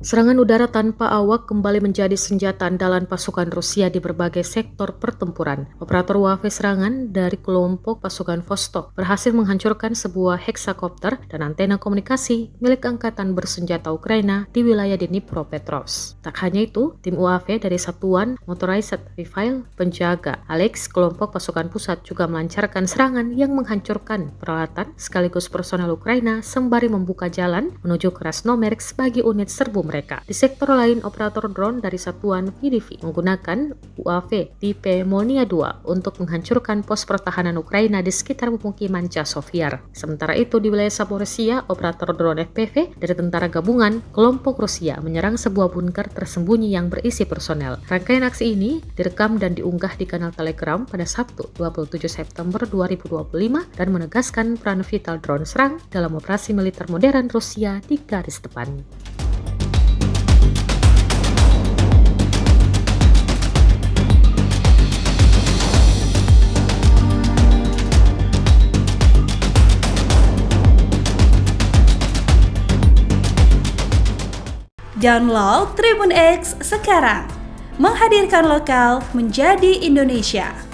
Serangan udara tanpa awak kembali menjadi senjata andalan pasukan Rusia di berbagai sektor pertempuran. Operator UAV serangan dari kelompok pasukan Vostok berhasil menghancurkan sebuah heksakopter dan antena komunikasi milik angkatan bersenjata Ukraina di wilayah Dnipropetrovsk. Tak hanya itu, tim UAV dari Satuan Motorized Rifle Penjaga Alex kelompok pasukan pusat juga melancarkan serangan yang menghancurkan peralatan sekaligus personel Ukraina sembari membuka jalan menuju Krasnomersk bagi unit serbu mereka. Di sektor lain, operator drone dari Satuan VDV menggunakan UAV tipe Molnia 2 untuk menghancurkan pos pertahanan Ukraina di sekitar pemukiman Chasovyar. Sementara itu, di wilayah Zaporizhzhia, operator drone FPV dari tentara gabungan kelompok Rusia menyerang sebuah bunker tersembunyi yang berisi personel. Rangkaian aksi ini direkam dan diunggah di kanal Telegram pada Sabtu 27 September 2025 dan menegaskan peran vital drone serang dalam operasi militer modern Rusia di garis depan. Download Tribun X sekarang, menghadirkan lokal menjadi Indonesia.